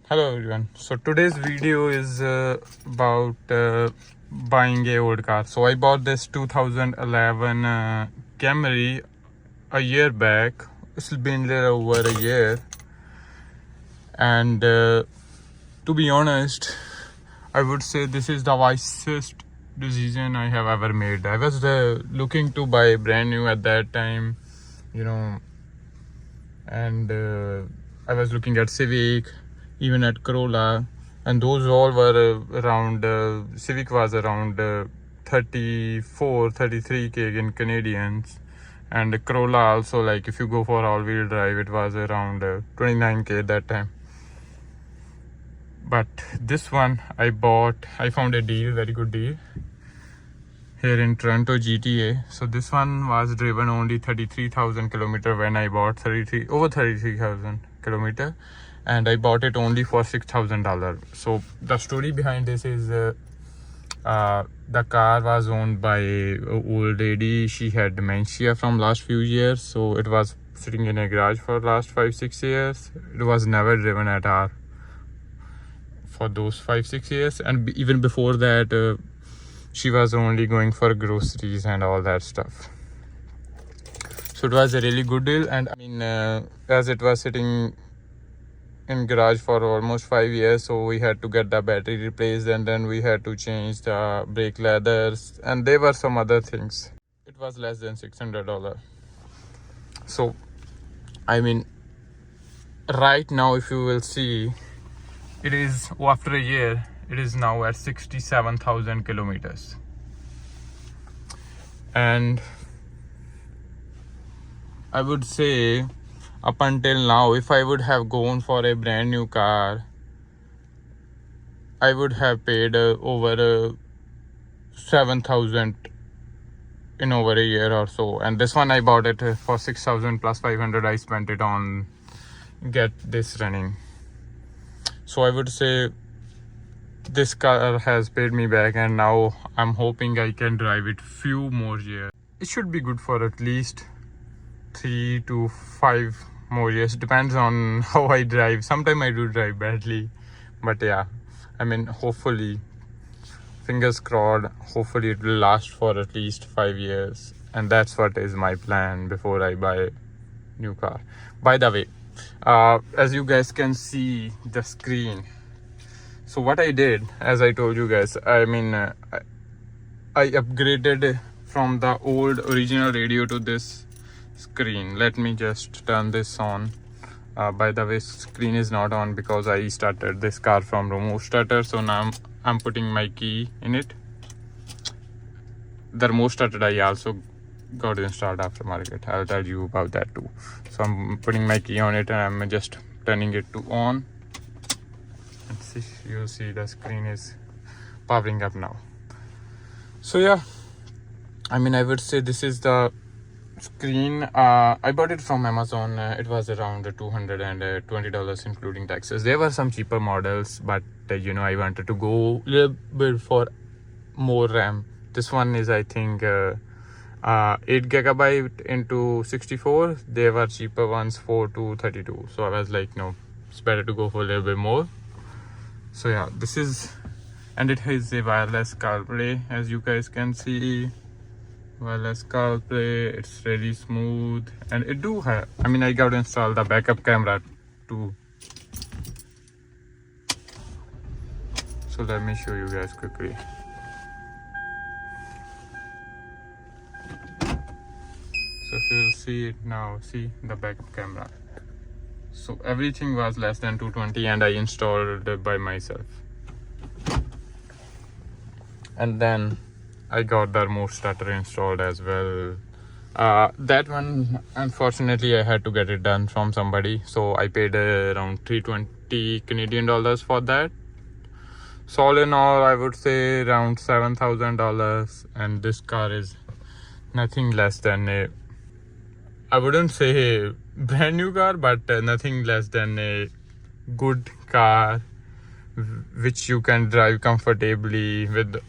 Hello everyone. So today's video is about buying a old car. So I bought this 2011 Camry a year back. It's been there over a year, and to be honest, I would say this is the wisest decision I have ever made. I was looking to buy brand new at that time, and I was looking at Civic, even at Corolla, and those all were around Civic was around 33k in Canadians, and Corolla also, like if you go for all-wheel drive, it was around 29k at that time. But this one I found a deal, very good deal here in Toronto GTA. So this one was driven only 33,000 kilometer when I bought over 33,000 kilometer, and I bought it only for $6,000. So the story behind this is the car was owned by an old lady. She had dementia from last few years, so it was sitting in a garage for last 5-6 years. It was never driven at all for those 5-6 years, and even before that she was only going for groceries and all that stuff. So it was a really good deal, and I mean, as it was sitting in garage for almost 5 years, so we had to get the battery replaced, and then we had to change the brake leathers, and there were some other things. It was less than $600. So I mean, right now if you will see, it is, after a year, it is now at 67,000 kilometers. And I would say up until now, if I would have gone for a brand new car, I would have paid over 7,000 in over a year or so. And this one I bought it for 6,000 plus 500 I spent it on get this running. So I would say this car has paid me back, and now I'm hoping I can drive it few more years. It should be good for at least 3 to 5 more years. Depends on how I drive. Sometimes I do drive badly, but yeah, I mean, hopefully, fingers crossed, hopefully it will last for at least 5 years, and that's what is my plan before I buy a new car. By the way, as you guys can see the screen, so what I did, as I told you guys, I mean, I upgraded from the old original radio to this screen. Let me just turn this on. By the way, screen is not on because I started this car from remote starter, so now I'm putting my key in it. The remote starter I also got installed aftermarket. I'll tell you about that too. So I'm putting my key on it, and I'm just turning it to on. And see, you'll see the screen is powering up now. So yeah, I mean, I would say this is the screen. I bought it from Amazon. It was around $220 including taxes. There were some cheaper models, but I wanted to go a little bit for more RAM. This one is, I think, 8GB into 64. There were cheaper ones, 4 to 32. So I was like, no, it's better to go for a little bit more. So yeah, this is, and it has a wireless CarPlay, as you guys can see. Wireless CarPlay, it's really smooth, and it do have, I mean, I got to install the backup camera too. So let me show you guys quickly. So if you will see it now, see the backup camera. So everything was less than $220, and I installed it by myself. And then I got the remote starter installed as well. That one, unfortunately, I had to get it done from somebody, so I paid around 320 Canadian dollars for that. So all in all, I would say around $7,000, and this car is nothing less than I wouldn't say a brand new car, but nothing less than a good car which you can drive comfortably with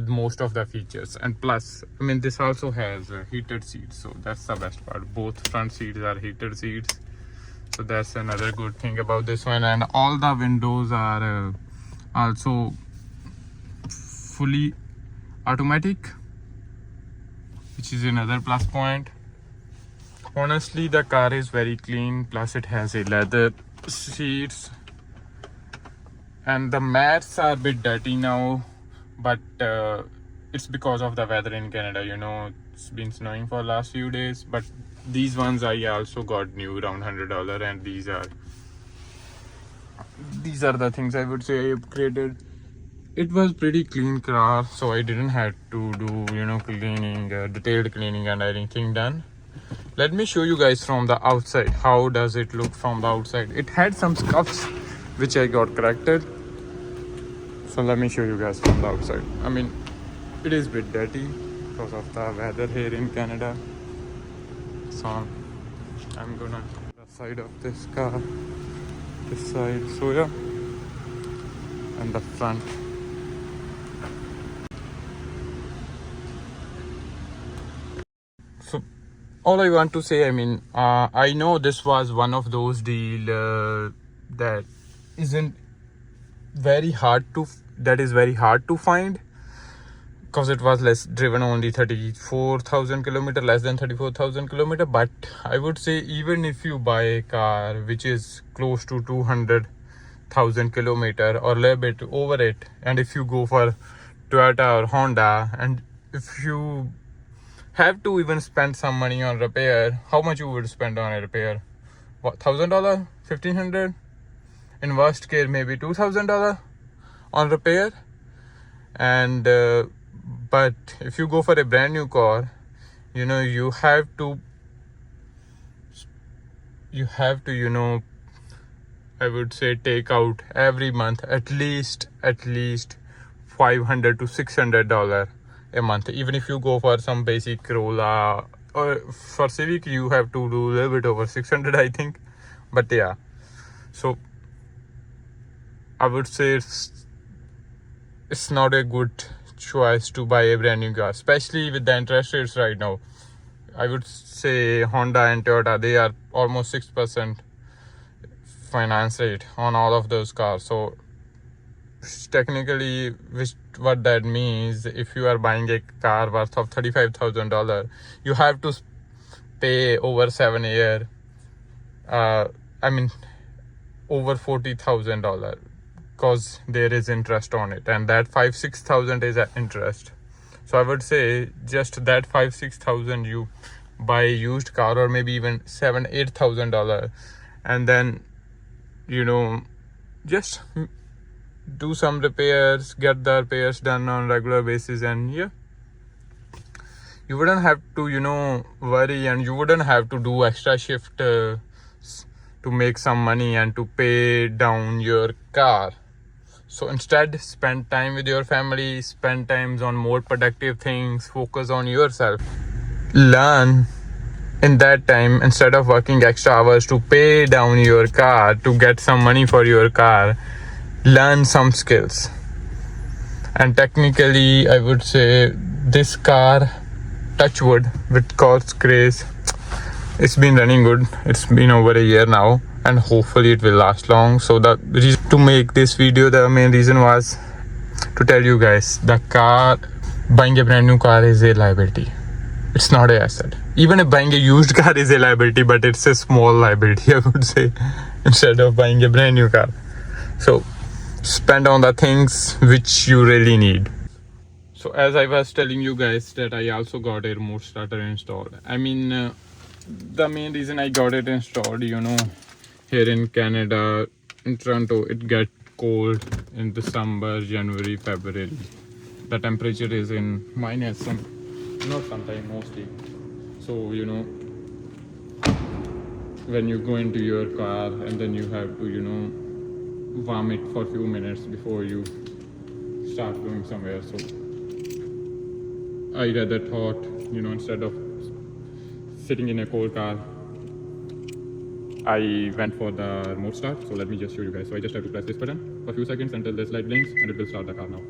most of the features. And plus, I mean, this also has heated seats, so that's the best part. Both front seats are heated seats, So that's another good thing about this one. And all the windows are also fully automatic, which is another plus point. Honestly, the car is very clean, plus it has a leather seats, and the mats are a bit dirty now, but it's because of the weather in Canada. You know, it's been snowing for last few days, but these ones I also got new around $100, and these are the things I would say I upgraded. It was pretty clean car, so I didn't have to do, you know, cleaning, detailed cleaning and anything done. Let me show you guys from the outside. How does it look from the outside? It had some scuffs which I got corrected. So let me show you guys from the outside. I mean, it is a bit dirty because of the weather here in Canada. So I'm gonna the side of this car, this side. So yeah, and the front. So all I want to say, I mean, I know this was one of those deal that isn't very hard to find, because it was less driven, only 34,000 kilometer, less than 34,000 kilometer. But I would say, even if you buy a car which is close to 200,000 kilometer or a little bit over it, and if you go for Toyota or Honda, and if you have to even spend some money on repair, how much you would spend on a repair? What, $1,000, $1,500? In worst case, maybe $2,000 on repair. And but if you go for a brand new car, you know, you have to you know, I would say, take out every month at least $500 to $600 a month. Even if you go for some basic Corolla, or for Civic, you have to do a little bit over 600, I think. But yeah, so I would say it's not a good choice to buy a brand new car, especially with the interest rates right now. I would say Honda and Toyota, they are almost 6% finance rate on all of those cars. So technically, what that means, if you are buying a car worth of $35,000, you have to pay over 7 years. I mean, over $40,000, because there is interest on it, and that 5-6,000 is interest. So I would say just that 5-6,000 you buy a used car, or maybe even $7-8,000, and then, you know, just do some repairs, get the repairs done on regular basis, and yeah, you wouldn't have to, you know, worry, and you wouldn't have to do extra shift to make some money and to pay down your car. So instead, spend time with your family, spend times on more productive things, focus on yourself. Learn in that time, instead of working extra hours to pay down your car, to get some money for your car, learn some skills. And technically, I would say this car, touch wood, with God's grace, it's been running good. It's been over a year now, and hopefully it will last long. So the reason to make this video, the main reason was to tell you guys, the car, buying a brand new car is a liability. It's not an asset. Even if buying a used car is a liability, but it's a small liability, I would say, instead of buying a brand new car. So spend on the things which you really need. So as I was telling you guys, that I also got a remote starter installed. I mean, the main reason I got it installed, you know, here in Canada, in Toronto, it gets cold in December, January, February. The temperature is in minus, not sometimes, mostly. So, you know, when you go into your car, and then you have to, you know, warm it for a few minutes before you start going somewhere. So I rather thought, you know, instead of sitting in a cold car, I went for the remote start. So let me just show you guys. So I just have to press this button for a few seconds until this light blinks, and it will start the car now.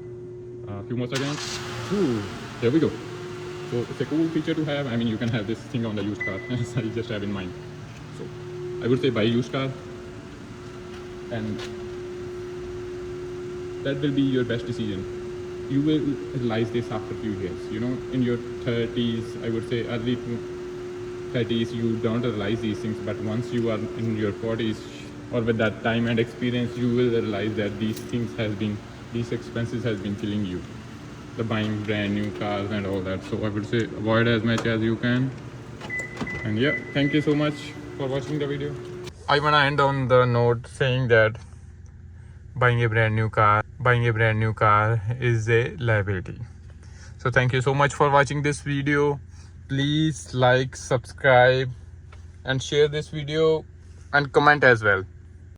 A few more seconds. Ooh, there we go. So it's a cool feature to have. I mean, you can have this thing on the used car, as I just have in mind. So I would say buy used car, and that will be your best decision. You will realize this after a few years. You know, in your 30s, I would say early 30s, you don't realize these things, but once you are in your 40s or with that time and experience, you will realize that these expenses has been killing you. The buying brand new cars and all that. So I would say avoid as much as you can. And yeah, thank you so much for watching the video. I wanna end on the note saying that buying a brand new car is a liability. So thank you so much for watching this video. Please like, subscribe, and share this video, and comment as well.